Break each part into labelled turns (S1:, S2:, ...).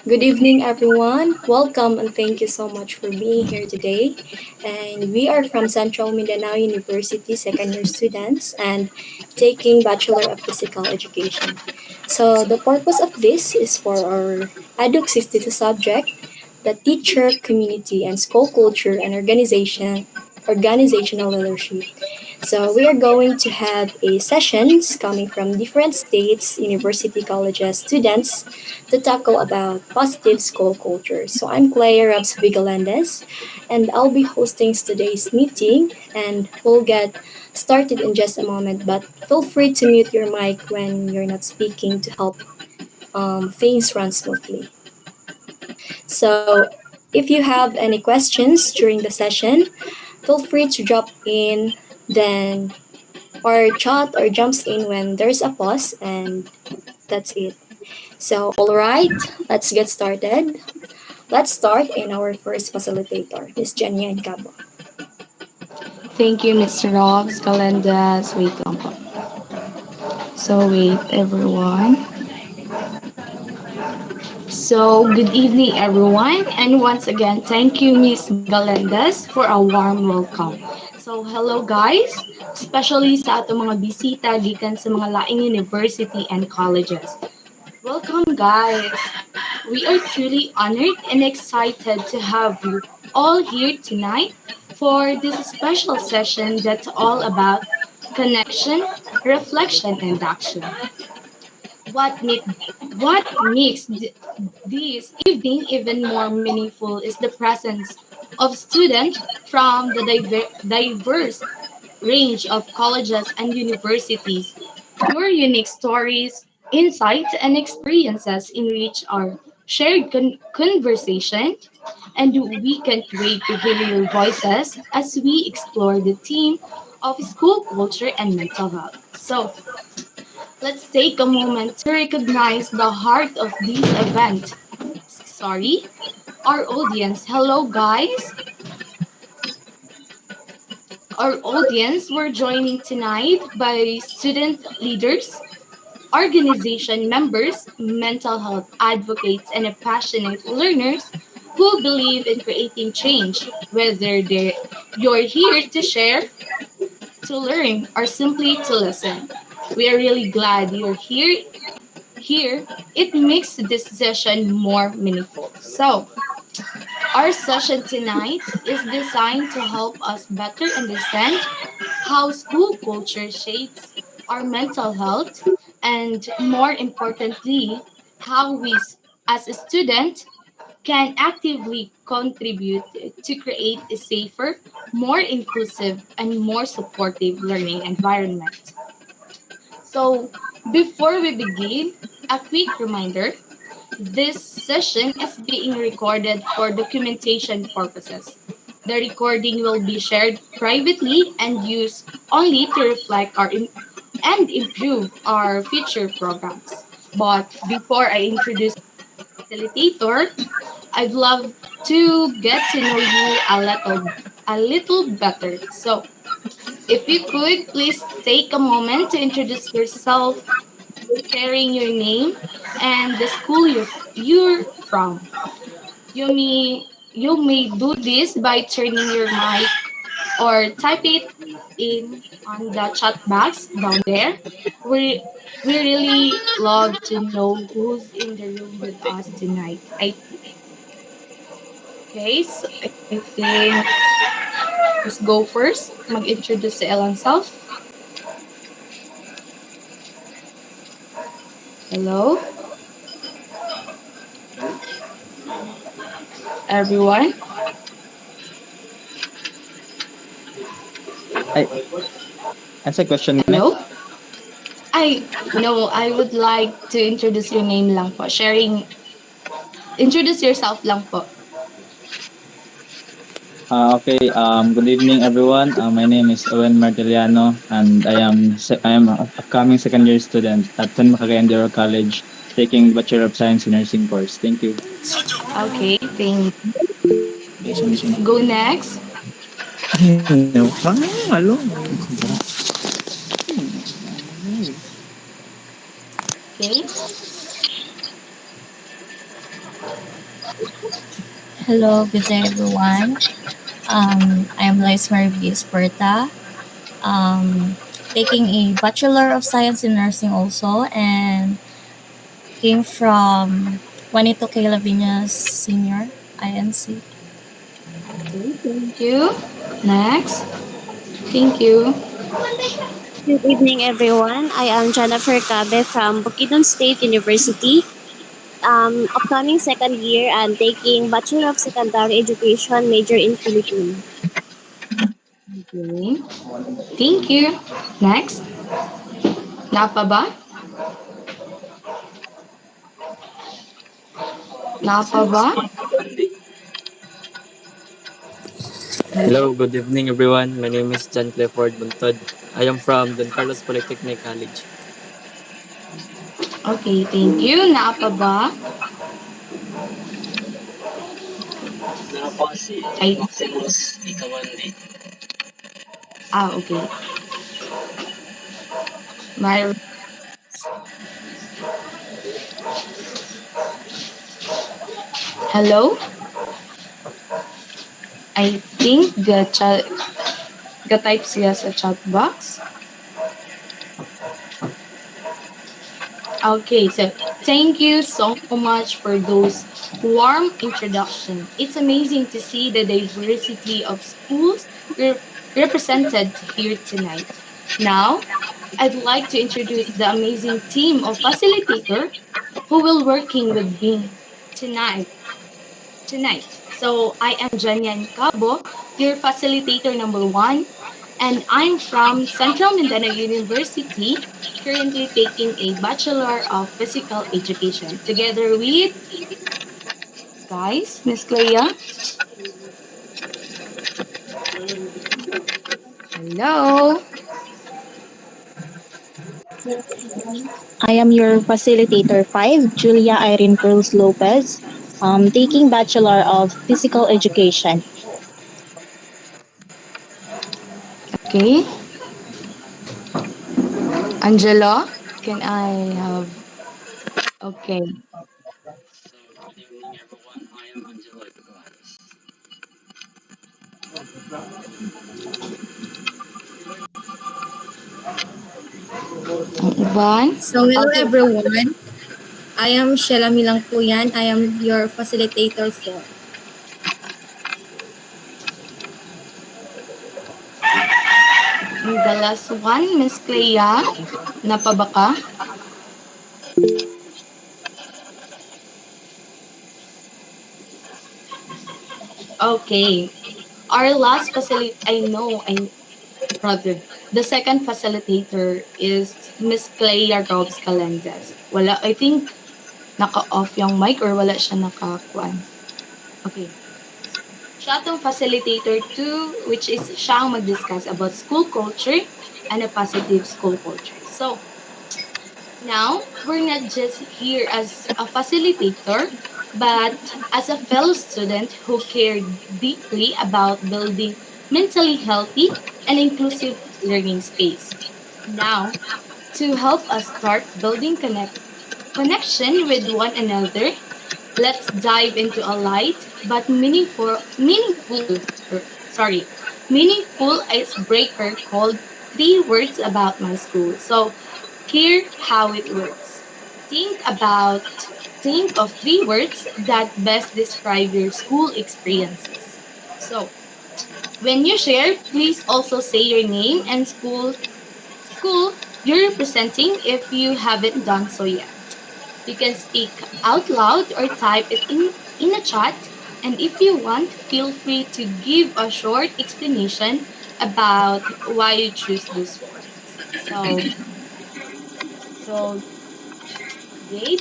S1: Good evening, everyone. Welcome and thank you so much for being here today. And we are from Central Mindanao University second year students and taking Bachelor of Physical Education. So the purpose of this is for our EDUC 62 subject, the teacher, community, and school culture and organizational leadership. So we are going to have a sessions coming from different states, university colleges, students to tackle about positive school culture. So I'm Claire Rabs Vigalandes and I'll be hosting today's meeting and we'll get started in just a moment, but feel free to mute your mic when you're not speaking to help things run smoothly. So if you have any questions during the session, feel free to drop in then or chat or jumps in when there's a pause and that's it. So all right, let's get started. Let's start in our first facilitator, Miss Jenya and Cabo.
S2: Thank you, Mr. Robs, Galendas. Wait lang po. So, wait, everyone. So, good evening, everyone. And once again, thank you, Miss Galendas, for a warm welcome. So, hello, guys. Especially sa atong mga bisita gikan sa mga laing university and colleges. Welcome, guys. We are truly honored and excited to have you all here tonight for this special session that's all about connection, reflection, and action. What, make, what makes this evening even more meaningful is the presence of students from the diverse range of colleges and universities. Your unique stories, insights, and experiences enrich our shared conversation, and we can't wait to hear your voices as we explore the theme of school culture and mental health. So, let's take a moment to recognize the heart of this event. Sorry, our audience. Hello, guys. Our audience, we're joining tonight by student leaders, organization members, mental health advocates, and passionate learners who believe in creating change. Whether you're here to share, to learn, or simply to listen, we are really glad you're here. Here, it makes this session more meaningful. So, our session tonight is designed to help us better understand how school culture shapes our mental health, and more importantly, how we, as a student, can actively contribute to create a safer, more inclusive, and more supportive learning environment. So, before we begin, a quick reminder: this session is being recorded for documentation purposes. The recording will be shared privately and used only to reflect and improve our future programs. But before I introduce the facilitator, I'd love to get to know you a little better. So, if you could please take a moment to introduce yourself, sharing your name and the school you're from. You may do this by turning your mic or type it in on the chat box down there. We we really love to know who's in the room with us tonight. So I think let's go first. Mag-introduce si Elan self. Hello, everyone.
S3: I As a question gani?
S2: Hello. I no, I would like to introduce your name lang po. Introduce yourself lang po.
S3: Okay. Good evening, everyone. My name is Owen Martiliano, and I am a upcoming second year student at San Cagayan College, taking Bachelor of Science in Nursing course. Thank you.
S2: Okay, thank you. Go next. Okay.
S4: Hello, good day everyone. I'm Liz Marie Esperta, taking a Bachelor of Science in Nursing also, and came from Juanito K. Lavinas Senior, INC.
S2: Okay, thank you. Next. Thank you.
S5: Good evening, everyone. I am Jennifer Cabe from Bukidnon State University. Upcoming second year and taking Bachelor of Secondary Education major in Philippines.
S2: Okay. Thank you. Next. Napa ba? Napa ba?
S6: Hello, good evening everyone. My name is John Clifford Buntod. I am from Don Carlos Polytechnic College.
S2: Okay, thank you. Napa ba? Ay, okay. My, hello? I think ga-type siya sa chat box. Okay, so thank you so much for those warm introduction. It's amazing to see the diversity of schools represented here tonight. Now, I'd like to introduce the amazing team of facilitator who will working with me tonight. Tonight. So I am Janyan Cabo, your facilitator number one, and I'm from Central Mindanao University, currently taking a Bachelor of Physical Education, together with guys, Miss Clea. Hello.
S7: I am your facilitator 5, Julia Irene Cruz Lopez, taking Bachelor of Physical Education.
S2: Okay. Angela, can I have? Okay. Ang iban?
S1: So, hello
S2: Okay.
S1: everyone. I am Sheila Milang po yan. I am your facilitator for.
S2: The last one, Miss Clea. Napabaka? Okay. Our last I rather, the second facilitator is Miss Clea Robs Calenzas. Wala, I think, naka-off yung mic or wala siya naka-kuan. Okay. Siya tong facilitator 2, which is siya ang mag-discuss about school culture and a positive school culture. So, now, we're not just here as a facilitator, but as a fellow student who cared deeply about building mentally healthy and inclusive learning space. Now, to help us start building connection with one another, let's dive into a light but sorry, meaningful icebreaker called Three Words About My School. So, here how it works. Think about think of three words that best describe your school experiences. So, when you share, please also say your name and school you're representing if you haven't done so yet. You can speak out loud or type it in a chat, and if you want, feel free to give a short explanation about why you choose those words. So okay,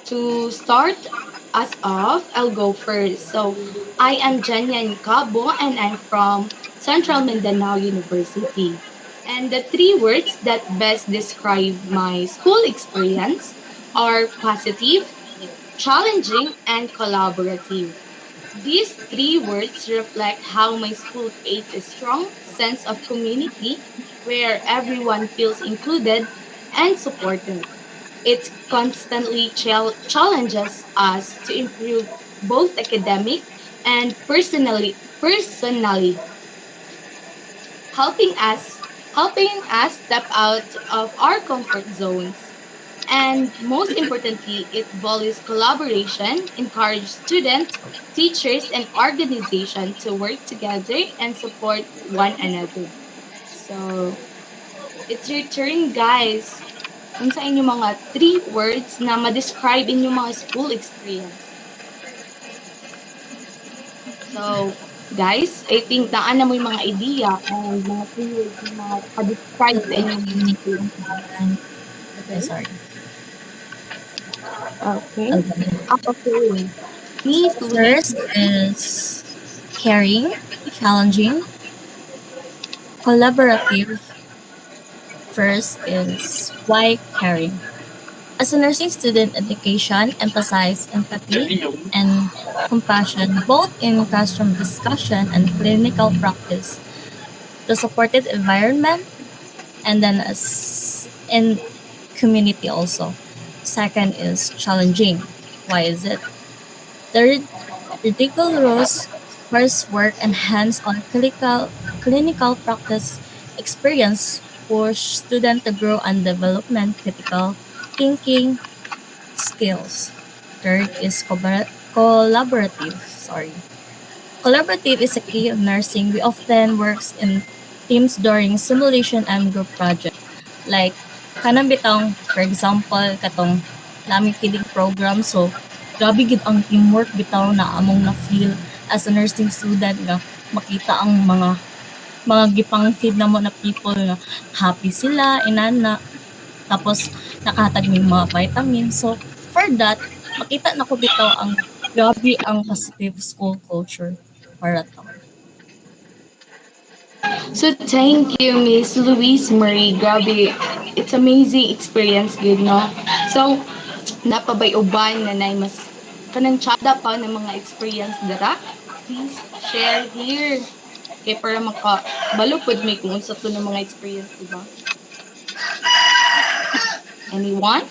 S2: to start us off, I'll go first. So, I am Janyan Cabo and I'm from Central Mindanao University. And the three words that best describe my school experience are positive, challenging, and collaborative. These three words reflect how my school creates a strong sense of community where everyone feels included and supported. It constantly challenges us to improve both academic and personally, helping us helping us step out of our comfort zones. And most importantly, it values collaboration, encourages students, teachers, and organizations to work together and support one another. So, it's your turn, guys. Kung sa inyong mga three words na ma-describe inyong mga school experience. So, guys, I think naana mo yung mga idea and mga three words na mga pa-describe sa inyong mga school experience.
S4: Okay, sorry.
S2: Okay.
S4: Okay.
S2: Okay. Me,
S4: First is caring, challenging, collaborative. First is why caring. As a nursing student, education emphasizes empathy and compassion both in classroom discussion and clinical practice. The supported environment and then as in community also. Second is challenging. Why is it? Third, rigorous coursework and hands-on clinical practice experience push students to grow and development critical thinking skills. Third is collaborative. Sorry. Collaborative is a key of nursing. We often works in teams during simulation and group project. Like, kanang bitang, for example, katong nami feeding program. So, grabe gid ang teamwork bitaw na among na-feel as a nursing student nga makita ang mga gipang feed na mo na people nga happy sila, inana. Tapos, nakahatag may mga vitamins. So, for that, makita na ko bitaw ang grabe ang positive school culture para to.
S2: So thank you, Miss Louise Marie. Grabe, it's amazing experience, good, no? So, napabay uban na mas kanang tsada pa ng mga experience dara. Please share here. Kaya para makabalupod may kung unsa to ng mga experience, diba? Anyone?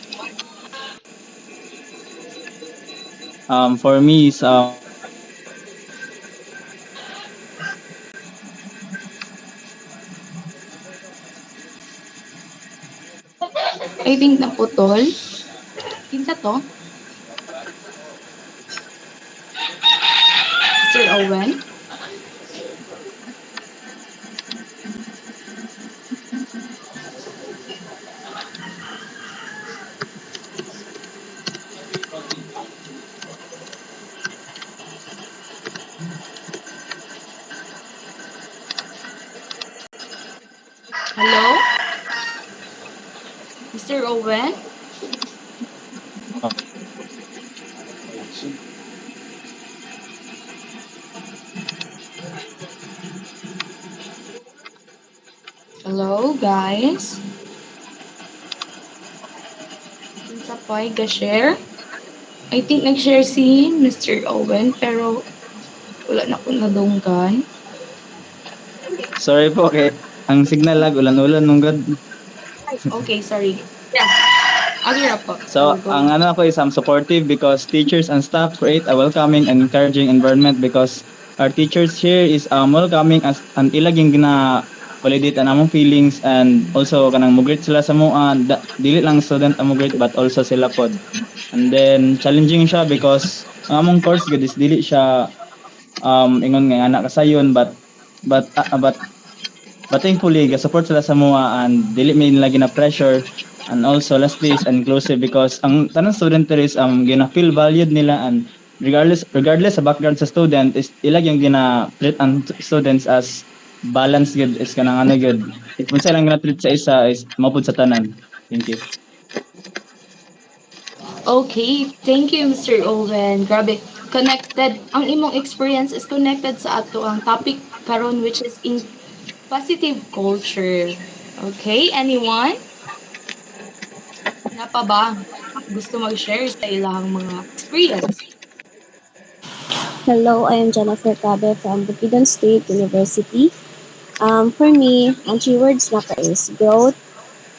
S3: For me is
S2: I think naputol. Kinsa to? Sir Owen? Hello? Mr. Owen? Hello, guys? Kinsa po'y ga-share? I think nag-share si Mr. Owen, pero wala na akong nadunggan.
S3: sorry po kay ang signal lag ulan-ulan nung god.
S2: Okay, sorry. Yeah. Agora po.
S3: So,
S2: Go.
S3: ang ano ako is supportive because teachers and staff create a welcoming and encouraging environment because our teachers here is welcoming as ang ilaging gina validate ang among feelings and also kanang mugreet sila sa mo dili lang student ang mugreet but also sila pod. And then challenging siya because ang among course gud is dili siya ingon nga anak kasayon but thankfully support sila sa mo and dili may nila gina pressure. And also lastly is inclusive because ang tanang student there is gina feel valued nila and regardless sa background sa student is ilag yung gina treat ang students as balance good is kanang ano good. Kung sila lang gina treat sa isa is mapud sa tanan. Thank you.
S2: Okay, thank you, Mr. Owen. Grabe, connected. Ang imong experience is connected sa ato ang topic karon which is in positive culture. Okay, anyone? Napa ba? Gusto mag-share sa ilang mga experience?
S5: Hello, I am Jennifer Cabe from Bukidnon State University. For me, ang three words na is growth,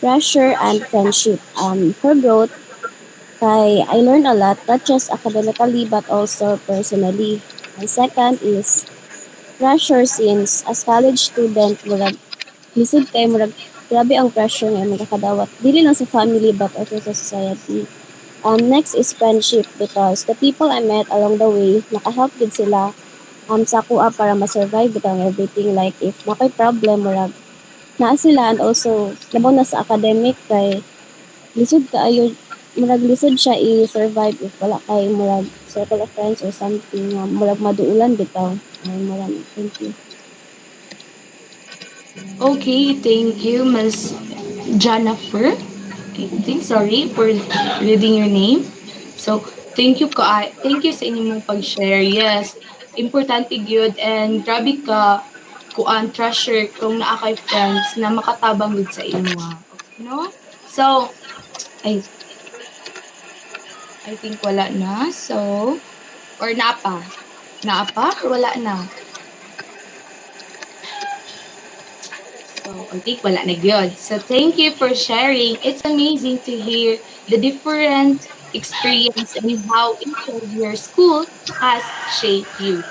S5: pressure, and friendship. For growth, I learned a lot, not just academically but also personally. And second is pressure since as college student, murag lisod kay murag grabe ang pressure nga magkakadawat. Dili lang sa family but also sa society. Next is friendship because the people I met along the way, nakahelp din sila sa kuha para ma-survive bitaw everything like if napay problem murag naa sila and also labaw na sa academic kay lisod kaayo murag lisod siya i-survive if wala kay murag circle of friends or something nga murag maduulan bitaw. Ay murag thank you.
S2: Okay, thank you, Miss Jennifer. I think sorry for reading your name. So, thank you sa inyong pag-share. Yes, importante gyud and grabe ka kuan treasure kung naa kay friends na makatabang gud sa imo. No? So, I I think wala na. So, or naapa? Naapa or wala na? So, I think wala na gyud. So, thank you for sharing. It's amazing to hear the different experience and how each of your school has shaped you.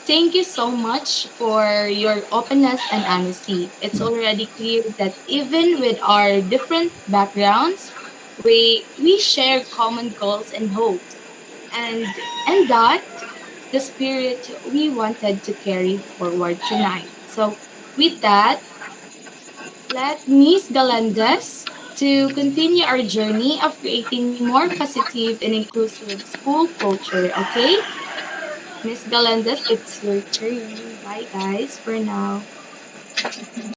S2: Thank you so much for your openness and honesty. It's already clear that even with our different backgrounds, we share common goals and hopes. And that the spirit we wanted to carry forward tonight. So, with that, let Miss Galandas to continue our journey of creating more positive and inclusive school culture, okay? Miss Galandas, it's your turn. Bye guys for now.